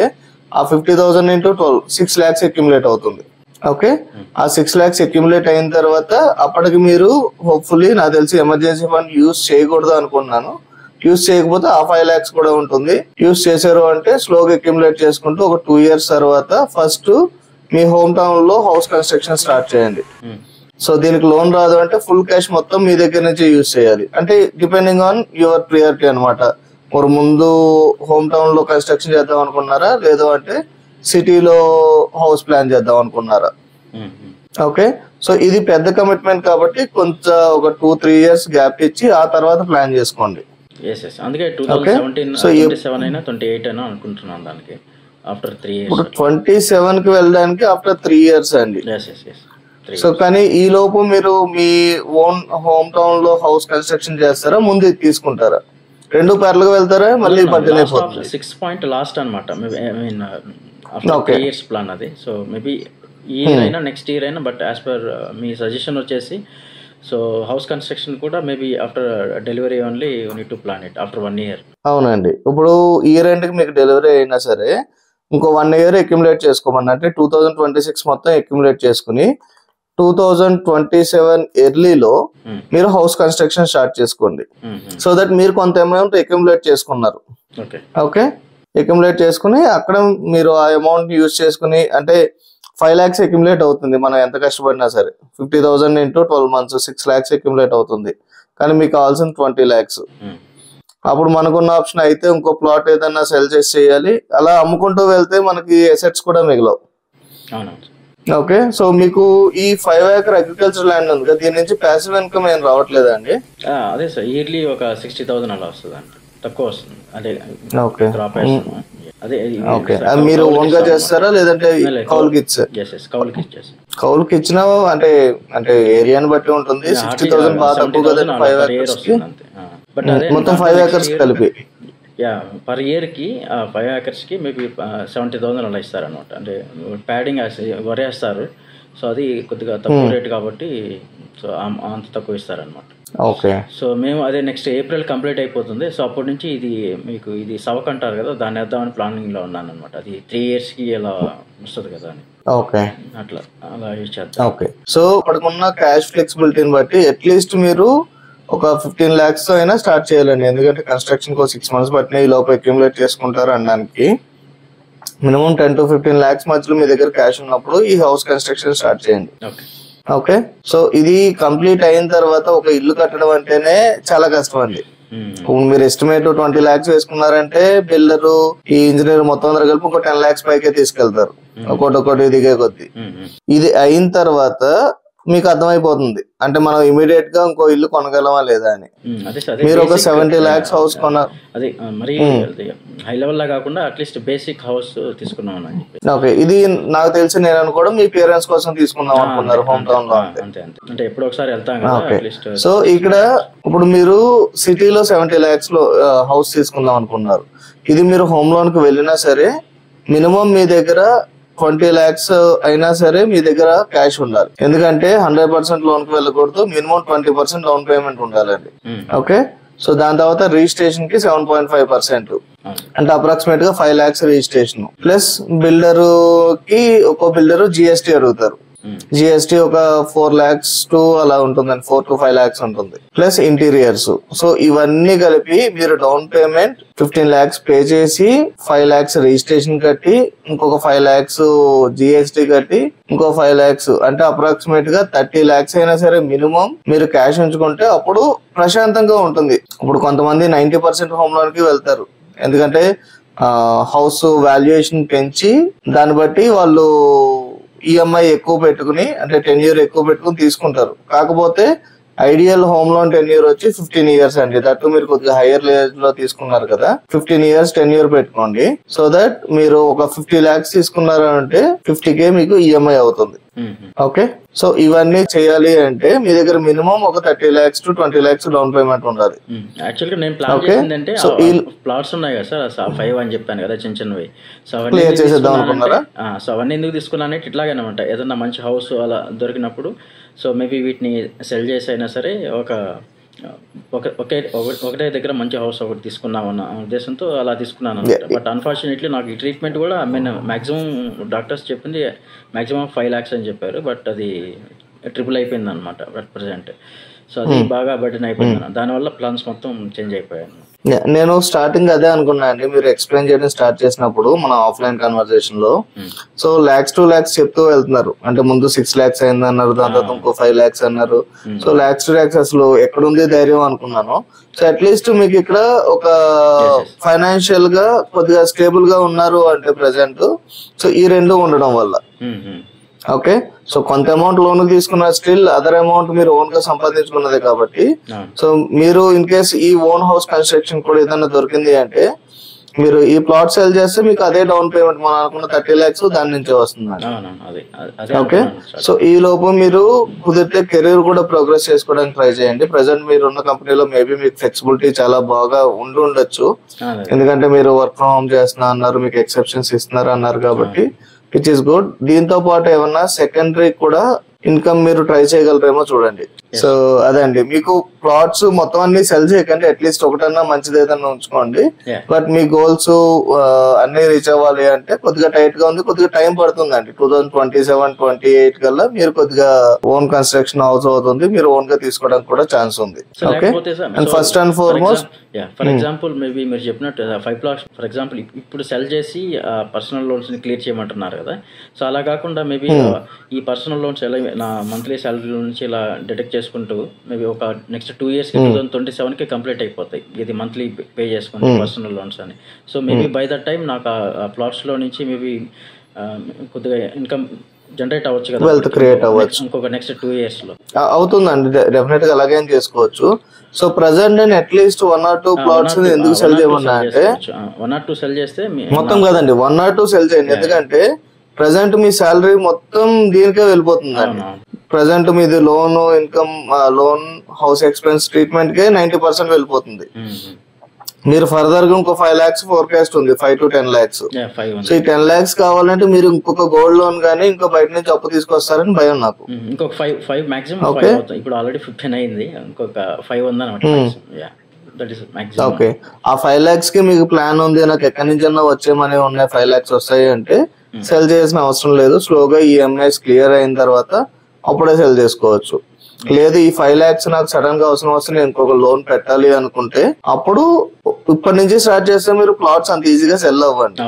S2: ఆ 50,000 into 12 6 lakhs అక్యుములేట్ అవుతుంది. ఓకే, ఆ 6 lakhs అక్యుములేట్ అయిన తర్వాత అప్పటికి మీరు హోప్ఫుల్లీ నాకు తెలిసి ఎమర్జెన్సీ ఫండ్ యూజ్ చేయకూడదు అనుకున్నాను. యూజ్ చేయకపోతే ఆ 5 lakhs కూడా ఉంటుంది. యూజ్ చేశారు అంటే స్లోగా అక్యుములేట్ చేసుకుంటూ ఒక 2 years తర్వాత ఫస్ట్ మీ హోమ్ టౌన్ లో హౌస్ కన్స్ట్రక్షన్ స్టార్ట్ చేయండి. సో దీనికి లోన్ రాదు అంటే ఫుల్ క్యాష్ మొత్తం మీ దగ్గర నుంచి యూజ్ చేయాలి. అంటే డిపెండింగ్ ఆన్ యువర్ ప్రియారిటీ అనమాట. మీరు ముందు హోమ్ టౌన్ లో కన్స్ట్రక్షన్ చేద్దాం అనుకున్నారా, లేదు అంటే సిటీలో హౌస్ ప్లాన్ చేద్దాం అనుకున్నారా? ఓకే, సో ఇది పెద్ద కమిట్మెంట్ కాబట్టి కొంచెం ఒక 2-3 years గ్యాప్ ఇచ్చి ఆ తర్వాత ప్లాన్ చేసుకోండి.
S1: అందుకే 2027 అయినా 28 అయినా అనుకుంటున్నాను దానికి ఆఫ్టర్ 3 years.
S2: ఇప్పుడు 27 కి వెళ్ళడానికి ఆఫ్టర్ 3 years అండి. సో కానీ ఈ లోపు మీరు మీ ఓన్ హోమ్ టౌన్ లో హౌస్ కన్స్ట్రక్షన్ చేస్తారా, ముందు ఇది తీసుకుంటారా? 2 పేర్లుగా వెళ్తారా? మళ్ళీ బడ్జెట్ అయిపోతుంది.
S1: 6 point లాస్ట్ అనమాట. ఆఫ్టర్ 3 years ప్లాన్ అది. సో మేబీ ఈ ఇయర్ అయినా నెక్స్ట్ ఇయర్ అయినా, but as per me suggestion వచ్చేసి సో హౌస్ కన్స్ట్రక్షన్ కూడా maybe after delivery only you need to plan it after 1 year.
S2: అవునండి, ఇప్పుడు ఇయర్ ఎండ్కి మీకు డెలివరీ అయినా సరే ఇంకో 1 year అక్యుములేట్ చేసుకోమని, అంటే 2026 మొత్తం అక్యుములేట్ చేసుకుని 2027 ఎర్లీలో మీరు హౌస్ కన్స్ట్రక్షన్ స్టార్ట్ చేసుకోండి. సో దట్ మీరు కొంత అమౌంట్ అక్యుములేట్ చేసుకున్నారు. ఓకే, అక్యుములేట్ చేసుకుని అక్కడ మీరు ఆ అమౌంట్ యూజ్ చేసుకుని, అంటే 5 lakhs అక్యుములేట్ అవుతుంది మనం ఎంత కష్టపడినా సరే. 50,000 into 12 months 6 lakhs అక్యుములేట్ అవుతుంది. కానీ మీకు కావాల్సిన 20 lakhs. అప్పుడు మనకున్న ఆప్షన్ అయితే ఇంకో ప్లాట్ ఏదన్నా సెల్ చేసి చేయాలి. అలా అమ్ముకుంటూ వెళ్తే మనకి అసెట్స్ కూడా మిగలవు. ఓకే, సో మీకు ఈ 5 acre అగ్రికల్చర్ ల్యాండ్ ఉంది కదా, దీని నుంచి ప్యాసివ్ ఇన్కమ్ ఏం రావట్లేదా అండి?
S1: అదే సార్, ఇయర్లీ ఒక 60,000 అలా వస్తుంది అండి, తక్కువ వస్తుంది. అదే
S2: ఓకే,
S1: అదే
S2: ఓకే. అది మీరు ఓన్ గా చేస్తారా లేదంటే కౌలుకి ఇచ్చారు? కౌలుకి ఇచ్చినా అంటే అంటే ఏరియాని బట్టి ఉంటుంది. 60,000 బాగా తక్కువ కదండి 5 acres కి. మొత్తం 5 acres కలిపి
S1: పర్ ఇయర్కి 5 acres కి మేబీ 70,000 అలా ఇస్తారనమాట. అంటే ప్యాడింగ్ వరేస్తారు, సో అది కొద్దిగా తక్కువ రేట్ కాబట్టి సో అంత తక్కువ ఇస్తారనమాట.
S2: ఓకే,
S1: సో మేము అదే నెక్స్ట్ ఏప్రిల్ కంప్లీట్ అయిపోతుంది. సో అప్పటి నుంచి ఇది మీకు ఇది సవక్ అంటారు కదా, దాన్ని వేద్దామని ప్లానింగ్లో ఉన్నాను అనమాట. అది 3 yearsకి ఇలా వస్తుంది కదా అని.
S2: ఓకే,
S1: అట్లా అలా యూజ్ చేద్దాం.
S2: ఓకే, సో ఇప్పటికున్న క్యాష్ ఫ్లెక్సిబిలిటీని బట్టి అట్లీస్ట్ మీరు ఒక 15 lakhs అయినా స్టార్ట్ చేయాలండి. ఎందుకంటే కన్స్ట్రక్షన్ కు 6 months పట్టిన ఈ లోపు అక్యుములేట్ చేసుకుంటారు అనడానికి మినిమం 10 to 15 lakhs మధ్యలో మీ దగ్గర క్యాష్ ఉన్నప్పుడు ఈ హౌస్ కన్స్ట్రక్షన్ స్టార్ట్ చేయండి. ఓకే, సో ఇది కంప్లీట్ అయిన తర్వాత ఒక ఇల్లు కట్టడం అంటేనే చాలా కష్టం అండి. మీరు ఎస్టిమేట్ 20 lakhs వేసుకున్నారంటే బిల్డరు ఈ ఇంజనీర్ మొత్తం అందరూ కలిపి ఒక 10 lakhs పైకే తీసుకెళ్తారు, ఒకటి దిగే కొద్ది. ఇది అయిన తర్వాత మీకు అర్థమైపోతుంది అంటే మనం ఇమీడియట్ గా ఇంకో ఇల్లు కొనగలమా లేదా అని. మీరు ఒక 70 lakhs హౌస్ కొన్నారు,
S1: అది మరి హై లెవెల్ లా కాకుండా అట్లీస్ట్ బేసిక్ హౌస్ తీసుకున్నాం.
S2: ఓకే, ఇది నాకు తెలిసి నేను అనుకోవడం మీ పేరెంట్స్ కోసం తీసుకుందాం అనుకున్నారు హోమ్ టౌన్ లో.
S1: అంటే ఎప్పుడో ఒకసారి వెళ్తాం కదా.
S2: సో ఇక్కడ ఇప్పుడు మీరు సిటీలో 70 lakhs లో హౌస్ తీసుకుందాం అనుకున్నారు. ఇది మీరు హోమ్ లోన్ కి వెళ్ళినా సరే మినిమం మీ దగ్గర 20 lakhs అయినా సరే మీ దగ్గర క్యాష్ ఉండాలి. ఎందుకంటే 100% లోన్ కి వెళ్ళకూడదు, మినిమం 20% డౌన్ పేమెంట్ ఉండాలండి. ఓకే, సో దాని తర్వాత రిజిస్ట్రేషన్ కి 7.5%, అంటే అప్రాక్సిమేట్ గా 5 lakhs రిజిస్ట్రేషన్. ప్లస్ బిల్డర్ కి ఒక్కో బిల్డర్ జిఎస్టీ అడుగుతారు. జిఎస్టీ ఒక 4 lakhs టు అలా ఉంటుందండి, 4 to 5 lakhs ఉంటుంది. Plus interiors. సో ఇవన్నీ కలిపి మీరు డౌన్ పేమెంట్ 15 lakhs పే చేసి 5 lakhs రిజిస్ట్రేషన్ కట్టి ఇంకొక 5 lakhs జిఎస్టీ కట్టి ఇంకో 5 lakhs, అంటే అప్రాక్సిమేట్ గా 30 lakhs అయినా సరే మినిమం మీరు క్యాష్ ఉంచుకుంటే అప్పుడు ప్రశాంతంగా ఉంటుంది. ఇప్పుడు కొంతమంది 90% హోమ్ లోన్ కి వెళ్తారు, ఎందుకంటే హౌస్ వాల్యుయేషన్ పెంచి దాన్ని బట్టి వాళ్ళు ఈఎంఐ ఎక్కువ పెట్టుకుని, అంటే 10 years ఎక్కువ పెట్టుకుని తీసుకుంటారు. కాకపోతే ఐడియల్ హోమ్ లోన్ 10 years వచ్చి 15 years అండి. దట్టు మీరు కొద్దిగా హైయర్ ఏజ్ లో తీసుకున్నారు కదా, 15 years 10 years పెట్టుకోండి. సో దట్ మీరు ఒక 50 lakhs తీసుకున్నారు అంటే 50K మీకు ఈఎంఐ అవుతుంది. ఓకే, సో ఇవన్నీ చేయాలి అంటే మీ దగ్గర మినిమం ఒక 30 lakhs to 20 lakhs down payment ఉండాలి.
S1: యాక్చువల్గా నేను ప్లాన్ చేసిందంటే ప్లాట్స్ ఉన్నాయి కదా సార్, 5 అని చెప్పాను కదా చిన్న చిన్నవి. సో
S2: క్లియర్ చేసేద్దాం అనుకున్నారా?
S1: సో అవన్నీ ఎందుకు తీసుకున్నానంటే ఇట్లాగనమాట, ఏదన్నా మంచి హౌస్ అలా దొరికినప్పుడు సో మేబీ వీటిని సెల్ చేసి అయినా సరే ఒకటే దగ్గర మంచి హౌస్ ఒకటి తీసుకున్నామన్న ఉద్దేశంతో అలా తీసుకున్నాను అనమాట. బట్ అన్ఫార్చునేట్లీ నాకు ఈ ట్రీట్మెంట్ కూడా మ్యాక్సిమం డాక్టర్స్ చెప్పింది మ్యాక్సిమం 5 lakhs అని చెప్పారు. బట్ అది ట్రిపుల్ అయిపోయింది అనమాట అట్ ప్రజెంట్. సో అది బాగా బర్డెన్ అయిపోయింది, దానివల్ల ప్లాన్స్ మొత్తం చేంజ్ అయిపోయాను.
S2: నేను స్టార్టింగ్ అదే అనుకున్నా అండి, మీరు ఎక్స్ప్లెయిన్ చేయడం స్టార్ట్ చేసినప్పుడు మన ఆఫ్లైన్ కన్వర్సేషన్ లో. సో lakhs 2 lakhs చెప్తూ వెళ్తున్నారు, అంటే ముందు 6 lakhs అయింది అన్నారు, దాని తర్వాత ఇంకో 5 lakhs అన్నారు. సో lakhs 2 lakhs అసలు ఎక్కడుంది ధైర్యం అనుకున్నాను. సో అట్లీస్ట్ మీకు ఇక్కడ ఒక ఫైనాన్షియల్ గా కొద్దిగా స్టేబుల్ గా ఉన్నారు అంటే ప్రెసెంట్. సో ఈ రెండు ఉండడం వల్ల ఓకే. సో కొంత అమౌంట్ లోన్ తీసుకున్న స్టిల్ అదర్ అమౌంట్ మీరు ఓన్ గా సంపాదించుకున్నదే కాబట్టి. సో మీరు ఇన్ కేస్ ఈ ఓన్ హౌస్ కన్స్ట్రక్షన్ కూడా ఏదైనా దొరికింది అంటే మీరు ఈ ప్లాట్ సేల్ చేస్తే మీకు అదే డౌన్ పేమెంట్ మనం అనుకున్న 30 lakhs దాని నుంచే వస్తుంది. ఓకే, సో ఈ లోపు మీరు కుదిరితే కెరీర్ కూడా ప్రోగ్రెస్ చేసుకోవడానికి ట్రై చేయండి. ప్రెసెంట్ మీరు ఉన్న కంపెనీలో మేబీ మీకు ఫ్లెక్సిబిలిటీ చాలా బాగా ఉండొచ్చు, ఎందుకంటే మీరు వర్క్ ఫ్రమ్ హోమ్ చేస్తున్నా అన్నారు, మీకు ఎక్సెప్షన్స్ ఇస్తున్నారు అన్నారు కాబట్టి విచ్ ఇస్ గుడ్. దీంతో పాటు ఏమన్నా సెకండరీ కూడా ఇన్కమ్ మీరు ట్రై చేయగలరేమో చూడండి. సో అదే అండి, మీకు ప్లాట్స్ మొత్తం అన్ని సెల్ చేయకండి, అట్లీస్ట్ ఒకటన్నా మంచిది ఏదన్నా ఉంచుకోండి. బట్ మీ గోల్స్ అన్ని రీచ్ అవ్వాలి అంటే కొద్దిగా టైట్ గా ఉంది, కొద్దిగా టైం పడుతుందండి. 2027-28 కల్లా మీరు కొద్దిగా ఓన్ కన్స్ట్రక్షన్ హౌస్ అవుతుంది, మీరు ఓన్ గా తీసుకోవడానికి కూడా ఛాన్స్ ఉంది. Okay, and first and foremost
S1: for example maybe మీరు చెప్పినట్టు 5 plots ఫర్ ఎగ్జాంపుల్ ఇప్పుడు సెల్ చేసి పర్సనల్ లోన్స్ ని క్లియర్ చేయమంటున్నారు కదా. సో అలా కాకుండా మేబీ ఈ పర్సనల్ లోన్స్ ఎలా నా మంత్లీ శాలరీ నుంచి ఇలా డిడక్ట్ చేసుకుంటూ మేబీ ఒక నెక్స్ట్ 2 years 2027 కంప్లీట్ అయిపోతాయి ఇది మంత్లీ పే చేసుకుంటే పర్సనల్ లోన్స్ అని. So maybe by that time నాకు ఆ ప్లాట్స్ లో నుంచి మేబీ కొద్దిగా ఇన్కమ్ జనరేట్ అవ్వచ్చు కదా,
S2: వెల్త్ క్రియేట్ అవ్వచ్చు
S1: ఇంకొక నెక్స్ట్ 2 years లో
S2: అవుతుందండి. డెఫినెట్ గా అలాగే చేసుకోవచ్చు. సో ప్రెసెంట్ నేను అట్లీస్ట్ 1 or 2 plots ఎందుకు సెల్ చేయమన్నా అంటే
S1: 1 or 2 సెల్ చేస్తే
S2: మొత్తం కదండి, 1 or 2 సెల్ చేయండి. ఎందుకంటే ప్రెసెంట్ మీ శాలరీ మొత్తం దీనికే వెళ్ళిపోతుందండి. ప్రెసెంట్ మీది loan income, loan house expense treatment కే 90% వెళ్ళిపోతుంది. మీరు ఫర్దర్ గా ఇంకో 5 lakhs ఫోర్కాస్ట్ ఉంది, 5 to 10 lakhs. సో ఈ 10 lakhs కావాలంటే మీరు ఇంకొక గోల్డ్ లోన్ గానీ ఇంకో బయట నుంచి అప్పు తీసుకొస్తారని భయం నాకు.
S1: ఇంకొక 5 మాక్సిమం ఇప్పుడు ఆల్రెడీ 15 అయింది, ఇంకొక 5 ఉందన్నమాట.
S2: ఓకే, ఆ 5 lakhs కి మీకు ప్లాన్ ఉంది, నాకు ఎక్కడి నుంచి అన్నా వచ్చేమని ఉన్నాయి, 5 lakhs వస్తాయి అంటే సెల్ చేయాల్సిన అవసరం లేదు. స్లోగా ఈఎంఐస్ క్లియర్ అయిన తర్వాత అప్పుడే సెల్ చేసుకోవచ్చు. లేదు ఈ 5 lakhs నాకు సడన్ గా అవసరం వస్తే నేను ఇంకొక లోన్ పెట్టాలి అనుకుంటే అప్పుడు ఇప్పటి నుంచి స్టార్ట్ చేస్తే మీరు ప్లాట్స్ అంత ఈజీగా సెల్ అవ్వండి.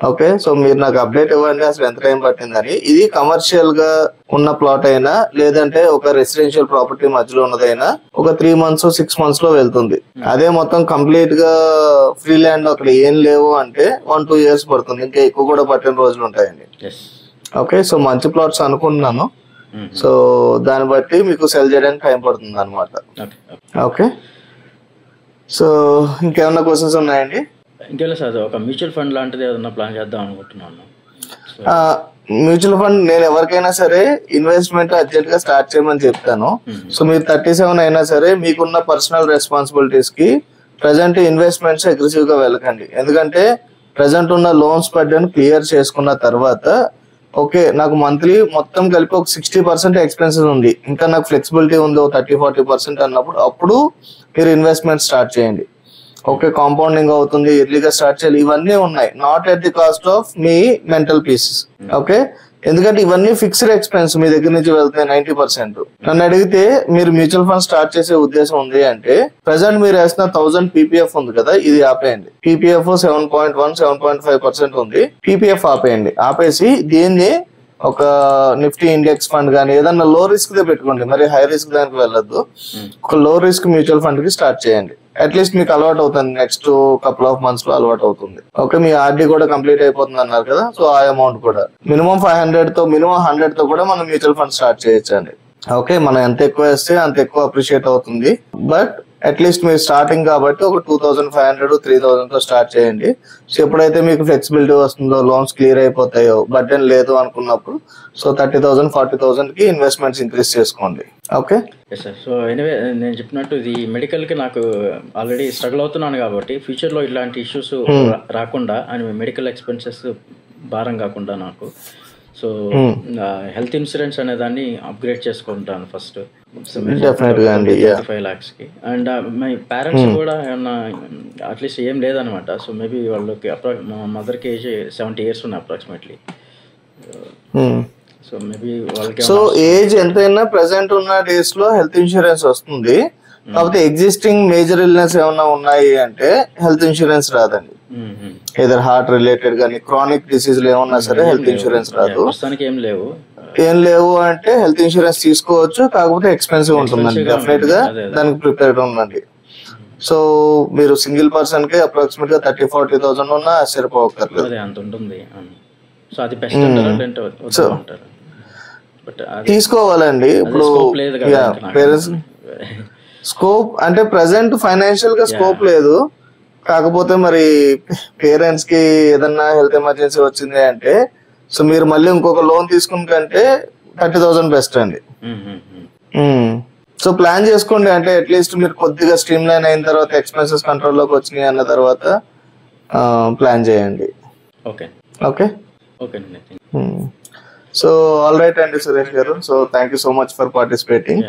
S2: ఓకే, సో మీరు నాకు అప్డేట్ ఇవ్వండి అసలు ఎంత టైం పట్టిందని. ఇది కమర్షియల్ గా ఉన్న ప్లాట్ అయినా లేదంటే ఒక రెసిడెన్షియల్ ప్రాపర్టీ మధ్యలో ఉన్నదైనా ఒక 3 months 6 months లో వెళ్తుంది. అదే మొత్తం కంప్లీట్ గా ఫ్రీ ల్యాండ్ అక్కడ ఏం లేవు అంటే 1-2 years పడుతుంది, ఇంకా ఎక్కువ కూడా పట్టిన రోజులు ఉంటాయండి. ఓకే, సో మంచి ప్లాట్స్ అనుకుంటున్నాను. సో దాన్ని బట్టి మీకు సెల్ చేయడానికి టైం పడుతుంది అనమాట. ఓకే, సో ఇంకేమన్నా క్వశ్చన్స్ ఉన్నాయండి?
S1: ఇంకేనా సార్, ఒక మ్యూచువల్ ఫండ్ లాంటిది ఏదన్నా ప్లాన్ చేద్దాం అనుకుంటున్నాను.
S2: మ్యూచువల్ ఫండ్ నేను ఎవరికైనా సరే ఇన్వెస్ట్మెంట్ అర్జెంట్ గా స్టార్ట్ చేయమని చెప్తాను. సో మీరు 37 అయినా సరే మీకున్న పర్సనల్ రెస్పాన్సిబిలిటీస్ కి ప్రెసెంట్ ఇన్వెస్ట్మెంట్స్ అగ్రెసివ్ గా వెళ్ళకండి. ఎందుకంటే ప్రెసెంట్ ఉన్న లోన్స్ బడ్డెన్ క్లియర్ చేసుకున్న తర్వాత ఓకే నాకు మంత్లీ మొత్తం కలిపి ఒక 60% ఎక్స్పెన్సెస్ ఉంది, ఇంకా నాకు ఫ్లెక్సిబిలిటీ ఉంది 30-40% అన్నప్పుడు అప్పుడు మీరు ఇన్వెస్ట్మెంట్ స్టార్ట్ చేయండి. ఓకే కాంపౌండింగ్ అవుతుంది, ఎర్లీగా స్టార్ట్ చేయాలి, ఇవన్నీ ఉన్నాయి. Not at the cost of me mental peace. Okay ఎందుకంటే ఇవన్నీ ఫిక్స్డ్ ఎక్స్పెన్స్ మీ దగ్గర నుంచి వెళ్తాయి 90%. నన్ను అడిగితే మీరు మ్యూచువల్ ఫండ్ స్టార్ట్ చేసే ఉద్దేశం ఉంది అంటే ప్రెసెంట్ మీరు వేసిన 1000 పీపీఎఫ్ ఉంది కదా, ఇది ఆపేయండి. పీపీఎఫ్ 7.1-7.5% ఉంది, పీపీఎఫ్ ఆపేయండి. ఆపేసి దీన్ని ఒక నిఫ్టీ ఇండెక్స్ ఫండ్ కానీ ఏదన్నా లో రిస్క్ దే పెట్టుకోండి, మరి హై రిస్క్ దానికి వెళ్ళొద్దు. ఒక లో రిస్క్ మ్యూచువల్ ఫండ్ కి స్టార్ట్ చేయండి. అట్లీస్ట్ మీకు అలవాటు అవుతుంది, నెక్స్ట్ కపుల్ ఆఫ్ మంత్స్ లో అలవాటు అవుతుంది. ఓకే మీ ఆర్డీ కూడా కంప్లీట్ అయిపోతుంది అన్నారు కదా, సో ఆ అమౌంట్ కూడా మినిమం 500 తో మినిమం 100 తో కూడా మనం మ్యూచువల్ ఫండ్ స్టార్ట్ చేయొచ్చండి. ఓకే మనం ఎంత ఎక్కువ వేస్తే అంత ఎక్కువ అప్రిషియేట్ అవుతుంది. బట్ అట్లీస్ట్ మీరు స్టార్టింగ్ కాబట్టి ఒక 2500-3000 తో స్టార్ట్ చేయండి. సో ఎప్పుడైతే మీకు ఫ్లెక్సిబిలిటీ వస్తుందో, లోన్స్ క్లియర్ అయిపోతాయో, బర్డెన్ లేదు అనుకున్నప్పుడు సో 30,000-40,000 కి ఇన్వెస్ట్మెంట్స్ ఇంక్రీజ్ చేసుకోండి. Okay
S1: sir. సో ఎనీవే నేను చెప్పినట్టు ఇది మెడికల్కి నాకు ఆల్రెడీ స్ట్రగుల్ అవుతున్నాను కాబట్టి ఫ్యూచర్లో ఇలాంటి ఇష్యూస్ రాకుండా అని మెడికల్ ఎక్స్పెన్సెస్ భారం కాకుండా నాకు సో హెల్త్ ఇన్సూరెన్స్ అనే దాన్ని అప్గ్రేడ్ చేసుకుంటాను ఫస్ట్. సో 25 lakhsకి. అండ్ మై పేరెంట్స్ కూడా ఏమన్నా అట్లీస్ట్ ఏం లేదనమాట. సో మేబీ వాళ్ళకి మా మదర్కి ఏజ్ 70 years ఉన్నాయి అప్రాక్సిమేట్లీ. సో మేబీ వాళ్ళకి
S2: సో ఏజ్ ఎంతైనా ప్రెసెంట్ ఉన్న డేస్ లో హెల్త్ ఇన్సూరెన్స్ వస్తుంది. కాకపోతే ఎగ్జిస్టింగ్ మేజర్ ఇల్నెస్ ఏమన్నా ఉన్నాయి అంటే హెల్త్ ఇన్సూరెన్స్ రాదండి. ఏదర్ హార్ట్ రిలేటెడ్ కానీ క్రానిక్ డిసీజ్లు ఏమన్నా సరే హెల్త్ ఇన్సూరెన్స్ రాదు. ఏం లేవు అంటే హెల్త్ ఇన్సూరెన్స్ తీసుకోవచ్చు, కాకపోతే ఎక్స్పెన్సివ్ ఉంటుందండి. డెఫినెట్ గా దానికి ప్రిపేర్డ్ ఉండండి. సో మీరు సింగిల్ పర్సన్ కి అప్రాక్సిమేట్ గా 30,000-40,000 ఉన్నా సరిపోకర్లేదు. తీసుకోవాలండి. ఇప్పుడు పేరెంట్స్ స్కోప్ అంటే ప్రెసెంట్ ఫైనాన్షియల్ గా స్కోప్ లేదు, కాకపోతే మరి పేరెంట్స్ కి ఏదన్నా హెల్త్ ఎమర్జెన్సీ వచ్చింది అంటే సో మీరు మళ్ళీ ఇంకొక లోన్ తీసుకున్న కంటే 30,000 బెస్ట్ అండి. సో ప్లాన్ చేసుకోండి. అంటే అట్లీస్ట్ మీరు కొద్దిగా స్ట్రీమ్ లైన్ అయిన తర్వాత ఎక్స్పెన్సెస్ కంట్రోల్ లోకి వచ్చినాయి అన్న తర్వాత ప్లాన్ చేయండి. Okay okay so all right అండి సురేష్ గారు. So thank you so much for participating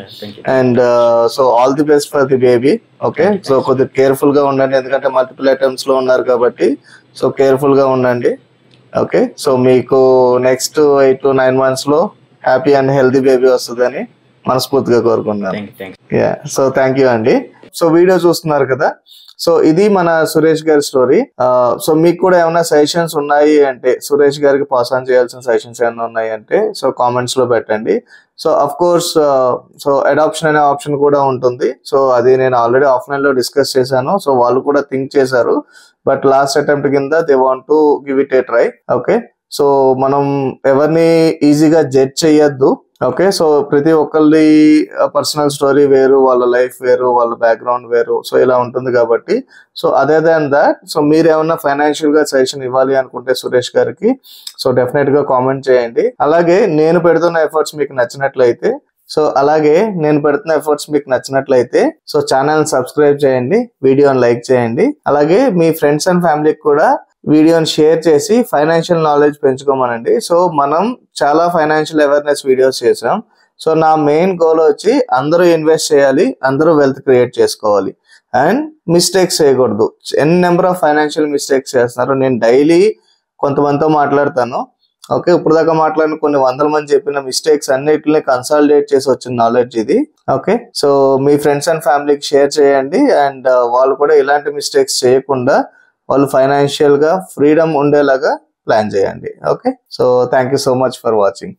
S2: and so all the best for the baby. Okay so కొద్దిగా కేర్ఫుల్ గా ఉండండి, ఎందుకంటే మల్టిపుల్ అటెంప్ట్స్ లో ఉన్నారు కాబట్టి సో కేర్ఫుల్ గా ఉండండి. ఓకే సో మీకు నెక్స్ట్ 8 to 9 months లో హ్యాపీ అండ్ హెల్తీ బేబీ వస్తుందని మనస్ఫూర్తిగా కోరుకున్నాను. సో థ్యాంక్ యూ అండి. సో వీడియో చూస్తున్నారు కదా, సో ఇది మన సురేష్ గారి స్టోరీ. సో మీకు కూడా ఏమైనా సజెషన్స్ ఉన్నాయి అంటే, సురేష్ గారికి పాస్ ఆన్ చేయాల్సిన సజెషన్స్ ఏమైనా ఉన్నాయి అంటే సో కామెంట్స్ లో పెట్టండి. So of course so adoption అనే ఆప్షన్ కూడా ఉంటుంది. సో అది నేను ఆల్రెడీ ఆఫ్లైన్ లో డిస్కస్ చేశాను. సో వాళ్ళు కూడా థింక్ చేశారు, బట్ లాస్ట్ అటెంప్ట్ కింద they want to give it a try. Okay so మనం ఎవరిని ఈజీగా జడ్జ్ చెయ్యొద్దు. ఓకే సో ప్రతి ఒక్కరి పర్సనల్ స్టోరీ వేరు, వాళ్ళ లైఫ్ వేరు, వాళ్ళ బ్యాక్గ్రౌండ్ వేరు, సో ఇలా ఉంటుంది కాబట్టి సో అదే దాన్ దాట్ సో మీరు ఏమన్నా ఫైనాన్షియల్ గా సజెషన్ ఇవ్వాలి అనుకుంటే సురేష్ గారికి సో డెఫినెట్ గా కామెంట్ చేయండి. అలాగే నేను పెడుతున్న ఎఫర్ట్స్ మీకు నచ్చినట్లయితే సో ఛానల్ సబ్స్క్రైబ్ చేయండి, వీడియోని లైక్ చేయండి. అలాగే మీ ఫ్రెండ్స్ అండ్ ఫ్యామిలీకి కూడా వీడియోని షేర్ చేసి ఫైనాన్షియల్ నాలెడ్జ్ పెంచుకోమనండి. సో మనం చాలా ఫైనాన్షియల్ అవేర్నెస్ వీడియోస్ చేసాం. సో నా మెయిన్ గోల్ వచ్చి అందరూ ఇన్వెస్ట్ చేయాలి, అందరూ వెల్త్ క్రియేట్ చేసుకోవాలి అండ్ మిస్టేక్స్ చేయకూడదు. ఎన్ నెంబర్ ఆఫ్ ఫైనాన్షియల్ మిస్టేక్స్ చేస్తున్నారు. నేను డైలీ కొంతమందితో మాట్లాడతాను. ఓకే ఇప్పుడు దాకా మాట్లాడిన కొన్ని 100 మంది చెప్పిన మిస్టేక్స్ అన్నిటిని కన్సాలిడేట్ చేసి వచ్చిన నాలెడ్జ్ ఇది. Okay so me friends and ఫ్యామిలీకి షేర్ చేయండి అండ్ వాళ్ళు కూడా ఇలాంటి మిస్టేక్స్ చేయకుండా వాళ్ళు ఫైనాన్షియల్ గా ఫ్రీడమ్ ఉండేలాగా ప్లాన్ చేయండి. Okay so thank you so much for watching.